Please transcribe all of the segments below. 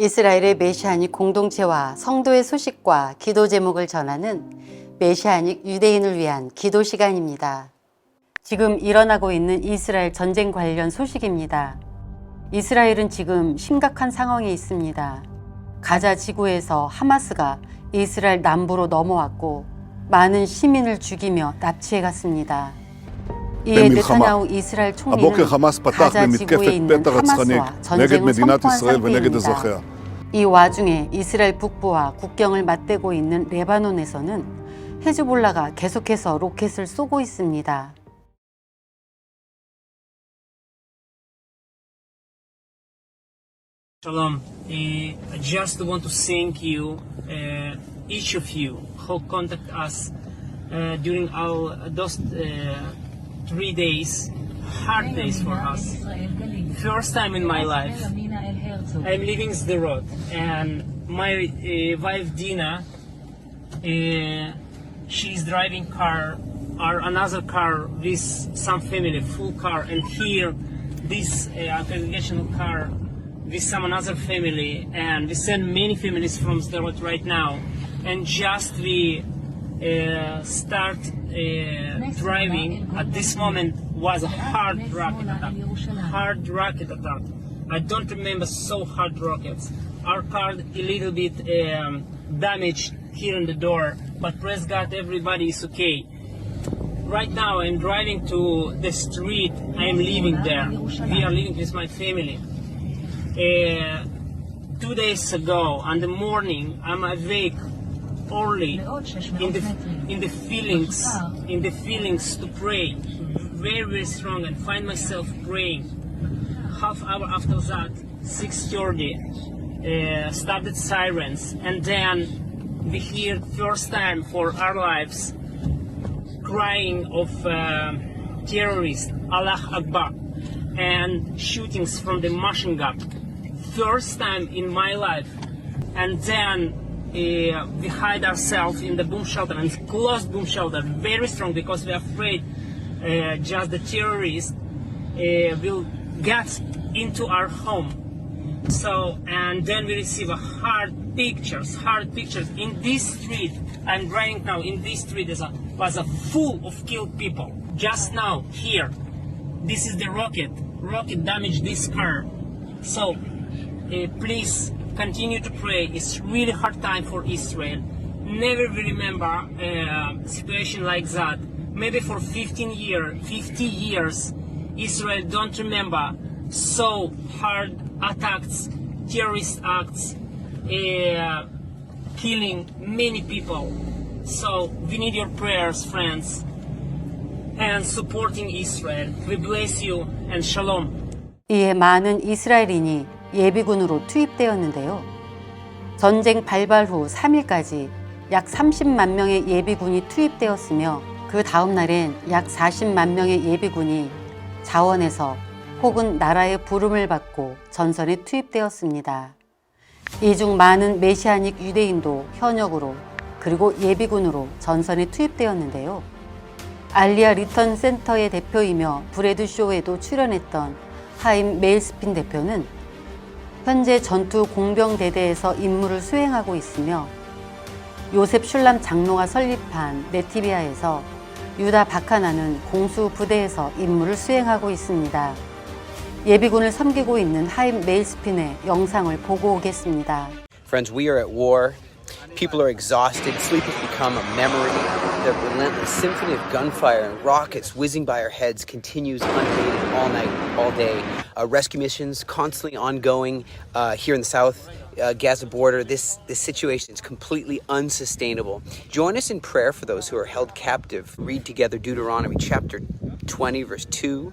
이스라엘의 메시아닉 공동체와 성도의 소식과 기도 제목을 전하는 메시아닉 유대인을 위한 기도 시간입니다. 지금 일어나고 있는 이스라엘 전쟁 관련 소식입니다. 이스라엘은 지금 심각한 상황에 있습니다. 가자 지구에서 하마스가 이스라엘 남부로 넘어왔고 많은 시민을 죽이며 납치해 갔습니다. 이에 네타냐후 이스라엘 총리는 가자 지구에 있는 하마스와 전쟁을 선포한 상태입니다. 이 와중에 이스라엘 북부와 국경을 맞대고 있는 레바논에서는 헤즈볼라가 계속해서 로켓을 쏘고 있습니다. Shalom. I just want to thank you, each of you, who contact us during those 3 days, hard days for us. First time in my life, I'm leaving the road, and my wife Dina, she's driving car or another car with some family, full car, and here this congregational car with some another family, and we send many families from the road right now, and just we start driving. At this moment was a hard rocket attack. I don't remember so hard rockets. Our car a little bit damaged here in the door, but praise God, everybody is okay. Right now I'm driving to the street. I'm living there. We are living with my family. 2 days ago, on the morning, I'm awake early in the feelings to pray, very very strong, and find myself praying. Half hour after that, 6:30, started sirens, and then we hear first time for our lives crying of terrorists, Allah Akbar, and shootings from the machine gun. First time in my life. And then we hide ourselves in the boom shelter, and closed boom shelter, very strong, because we're afraid just the terrorists will get into our home. So, and then we receive a hard pictures in this street. I'm driving now in this street was a full of killed people. Just now here, this is the rocket damaged this car. So please continue to pray. It's really hard time for Israel. Never will remember a situation like that. Maybe for 50 years, Israel don't remember so hard attacks, terrorist acts, killing many people. So we need your prayers, friends, and supporting Israel. We bless you and shalom. 이에 많은 이스라엘인이 예비군으로 투입되었는데요. 전쟁 발발 후 3일까지 약 30만 명의 예비군이 투입되었으며 그 다음 날엔 약 40만 명의 예비군이 자원에서 혹은 나라의 부름을 받고 전선에 투입되었습니다. 이 중 많은 메시아닉 유대인도 현역으로 그리고 예비군으로 전선에 투입되었는데요. 알리아 리턴 센터의 대표이며 브래드쇼에도 출연했던 하임 메일스핀 대표는 현재 전투 공병대대에서 임무를 수행하고 있으며 요셉 슐람 장로가 설립한 네티비아에서 유다 바카나는 공수 부대에서 임무를 수행하고 있습니다. 예비군을 섬기고 있는 하임 메일스핀의 영상을 보고 오겠습니다. Friends, we are at war. People are exhausted. Sleep has become a memory. The relentless symphony of gunfire and rockets whizzing by our heads continues unabated all night, all day. Rescue missions constantly ongoing here in the south Gaza border. This situation is completely unsustainable. Join us in prayer for those who are held captive. Read together Deuteronomy chapter 20, verse 2.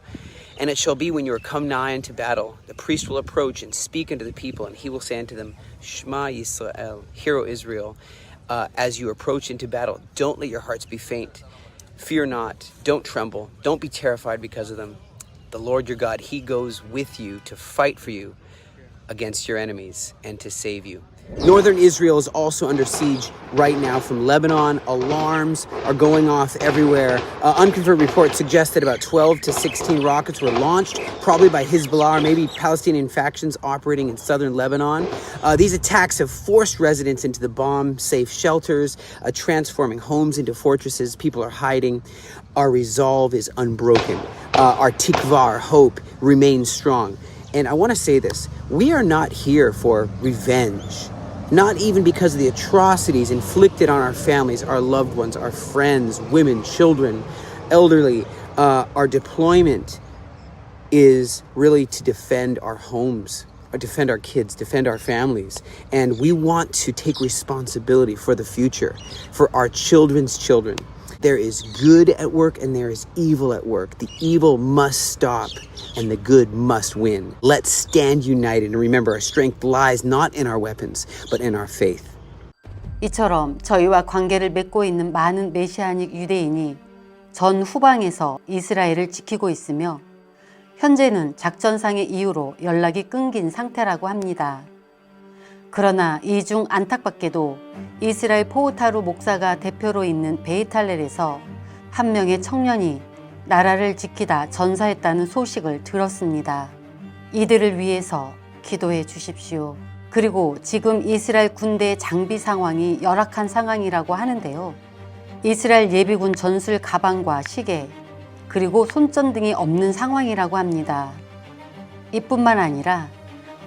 And it shall be when you are come nigh unto battle, the priest will approach and speak unto the people, and he will say unto them, Shema Yisrael, Hear, O Israel, as you approach into battle, don't let your hearts be faint. Fear not, don't tremble, don't be terrified because of them. The Lord your God, he goes with you to fight for you against your enemies and to save you. Northern Israel is also under siege right now from Lebanon. Alarms are going off everywhere. Unconfirmed reports suggest that about 12 to 16 rockets were launched, probably by Hezbollah or maybe Palestinian factions operating in southern Lebanon. These attacks have forced residents into the bomb-safe shelters, transforming homes into fortresses. People are hiding. Our resolve is unbroken. Our tikva, our hope, remains strong. And I want to say this. We are not here for revenge. Not even because of the atrocities inflicted on our families, our loved ones, our friends, women, children, elderly. Our deployment is really to defend our homes, defend our kids, defend our families. And we want to take responsibility for the future, for our children's children. There is good at work and there is evil at work. The evil must stop and the good must win. Let's stand united and remember our strength lies not in our weapons, but in our faith. 이처럼 저희와 관계를 맺고 있는 많은 메시아닉 유대인이 전 후방에서 이스라엘을 지키고 있으며 현재는 작전상의 이유로 연락이 끊긴 상태라고 합니다. 그러나 이 중 안팎밖에도 이스라엘 포우타루 목사가 대표로 있는 베이탈렐에서 한 명의 청년이 나라를 지키다 전사했다는 소식을 들었습니다. 이들을 위해서 기도해 주십시오. 그리고 지금 이스라엘 군대의 장비 상황이 열악한 상황이라고 하는데요. 이스라엘 예비군 전술 가방과 시계, 그리고 손전등이 없는 상황이라고 합니다. 이뿐만 아니라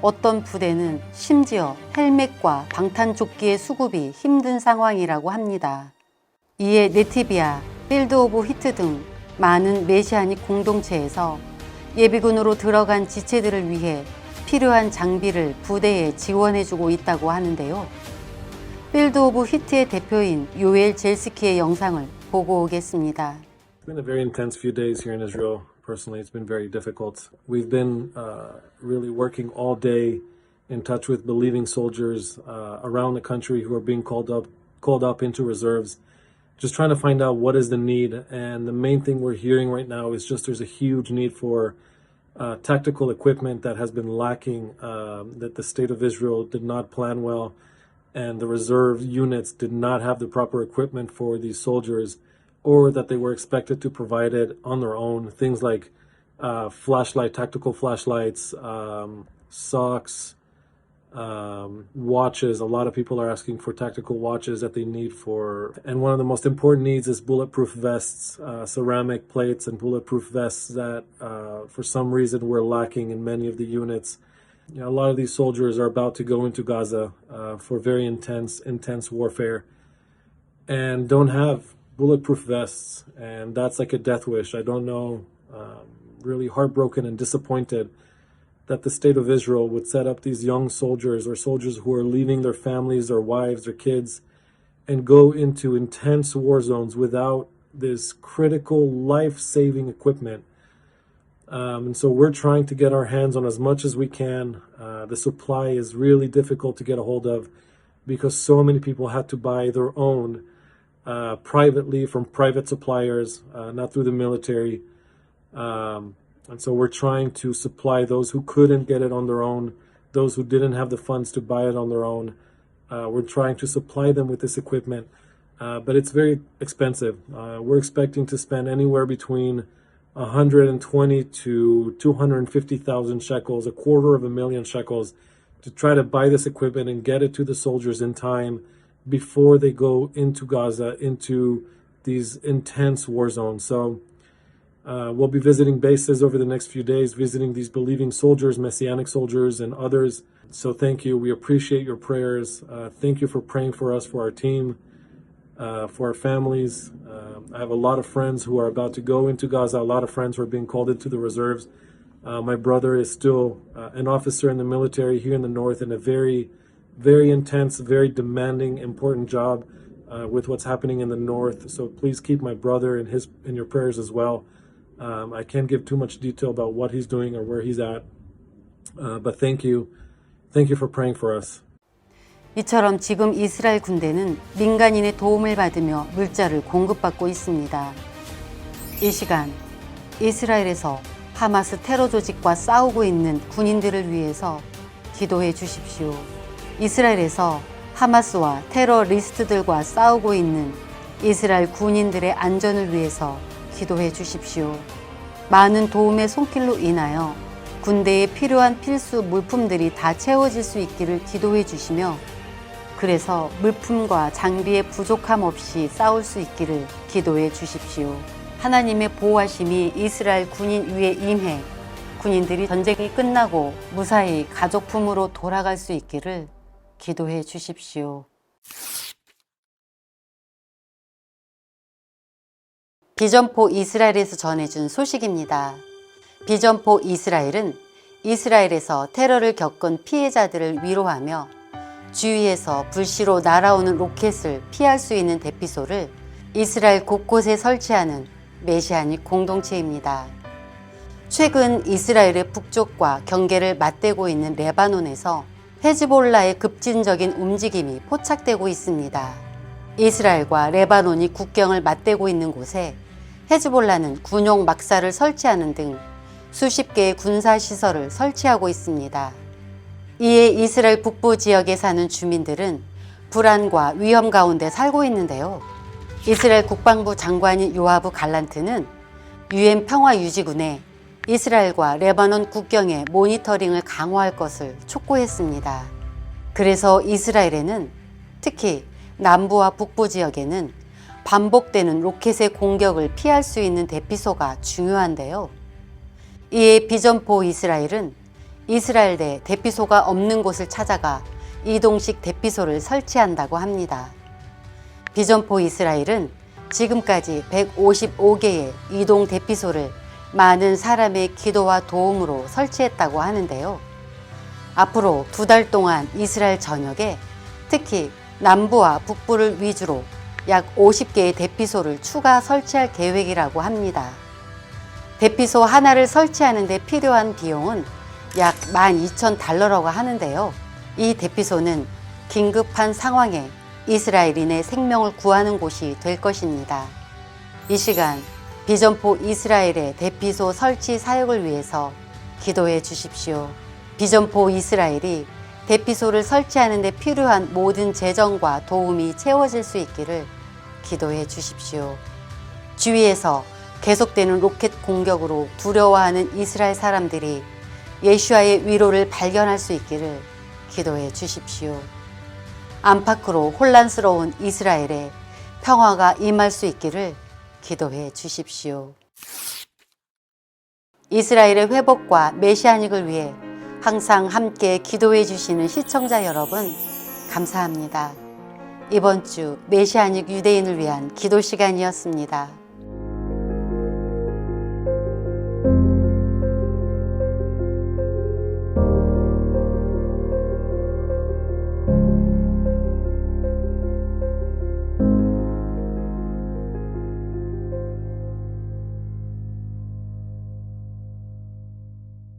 어떤 부대는 심지어 헬멧과 방탄조끼의 수급이 힘든 상황이라고 합니다. 이에 네티비아, 필드 오브 히트 등 많은 메시아닉 공동체에서 예비군으로 들어간 지체들을 위해 필요한 장비를 부대에 지원해주고 있다고 하는데요. 필드 오브 히트의 대표인 요엘 젤스키의 영상을 보고 오겠습니다. It's been a very intense few days here in Israel. Personally, it's been very difficult. We've been really working all day in touch with believing soldiers around the country who are being called up into reserves, just trying to find out what is the need. And the main thing we're hearing right now is just there's a huge need for tactical equipment that has been lacking, that the state of Israel did not plan well, and the reserve units did not have the proper equipment for these soldiers, or that they were expected to provide it on their own. Things like tactical flashlights, socks, watches. A lot of people are asking for tactical watches that they need for. And one of the most important needs is bulletproof vests, ceramic plates and bulletproof vests that for some reason were lacking in many of the units. You know, a lot of these soldiers are about to go into Gaza for very intense warfare and don't have bulletproof vests, and that's like a death wish. I don't know, really heartbroken and disappointed that the state of Israel would set up these young soldiers or soldiers who are leaving their families, their wives, their kids, and go into intense war zones without this critical life-saving equipment. And so we're trying to get our hands on as much as we can. The supply is really difficult to get a hold of because so many people had to buy their own privately from private suppliers, not through the military. And so we're trying to supply those who couldn't get it on their own, those who didn't have the funds to buy it on their own. We're trying to supply them with this equipment, but it's very expensive. We're expecting to spend anywhere between 120 to 250,000 shekels, $250,000 shekels, to try to buy this equipment and get it to the soldiers in time before they go into Gaza, into these intense war zones. So we'll be visiting bases over the next few days, visiting these believing soldiers, Messianic soldiers, and others. So thank you. We appreciate your prayers. Thank you for praying for us, for our team, for our families. I have a lot of friends who are about to go into Gaza, a lot of friends who are being called into the reserves. My brother is still an officer in the military here in the north in a very, very intense, very demanding, important job with what's happening in the north. So please keep my brother in your prayers as well. I can't give too much detail about what he's doing or where he's at. But thank you. Thank you for praying for us. 이처럼 지금 이스라엘 군대는 민간인의 도움을 받으며 물자를 공급받고 있습니다. 이 시간 이스라엘에서 하마스 테러 조직과 싸우고 있는 군인들을 위해서 기도해 주십시오. 이스라엘에서 하마스와 테러리스트들과 싸우고 있는 이스라엘 군인들의 안전을 위해서 기도해 주십시오. 많은 도움의 손길로 인하여 군대에 필요한 필수 물품들이 다 채워질 수 있기를 기도해 주시며, 그래서 물품과 장비의 부족함 없이 싸울 수 있기를 기도해 주십시오. 하나님의 보호하심이 이스라엘 군인 위에 임해 군인들이 전쟁이 끝나고 무사히 가족품으로 돌아갈 수 있기를 기도해 주십시오. 비전포 이스라엘에서 전해준 소식입니다. 비전포 이스라엘은 이스라엘에서 테러를 겪은 피해자들을 위로하며 주위에서 불시로 날아오는 로켓을 피할 수 있는 대피소를 이스라엘 곳곳에 설치하는 메시아닉 공동체입니다. 최근 이스라엘의 북쪽과 경계를 맞대고 있는 레바논에서 헤즈볼라의 급진적인 움직임이 포착되고 있습니다. 이스라엘과 레바논이 국경을 맞대고 있는 곳에 헤즈볼라는 군용 막사를 설치하는 등 수십 개의 군사시설을 설치하고 있습니다. 이에 이스라엘 북부 지역에 사는 주민들은 불안과 위험 가운데 살고 있는데요. 이스라엘 국방부 장관인 요아브 갈란트는 UN 평화유지군에 이스라엘과 레바논 국경의 모니터링을 강화할 것을 촉구했습니다. 그래서 이스라엘에는 특히 남부와 북부 지역에는 반복되는 로켓의 공격을 피할 수 있는 대피소가 중요한데요. 이에 비전포 이스라엘은 이스라엘 내 대피소가 없는 곳을 찾아가 이동식 대피소를 설치한다고 합니다. 비전포 이스라엘은 지금까지 155개의 이동 대피소를 많은 사람의 기도와 도움으로 설치했다고 하는데요. 앞으로 2달 동안 이스라엘 전역에 특히 남부와 북부를 위주로 약 50개의 대피소를 추가 설치할 계획이라고 합니다. 대피소 하나를 설치하는 데 필요한 비용은 약 12,000달러라고 하는데요. 이 대피소는 긴급한 상황에 이스라엘인의 생명을 구하는 곳이 될 것입니다. 이 시간 비전포 이스라엘의 대피소 설치 사역을 위해서 기도해 주십시오. 비전포 이스라엘이 대피소를 설치하는 데 필요한 모든 재정과 도움이 채워질 수 있기를 기도해 주십시오. 주위에서 계속되는 로켓 공격으로 두려워하는 이스라엘 사람들이 예수와의 위로를 발견할 수 있기를 기도해 주십시오. 안팎으로 혼란스러운 이스라엘에 평화가 임할 수 있기를 기도해 주십시오. 이스라엘의 회복과 메시아닉을 위해 항상 함께 기도해 주시는 시청자 여러분, 감사합니다. 이번 주 메시아닉 유대인을 위한 기도 시간이었습니다.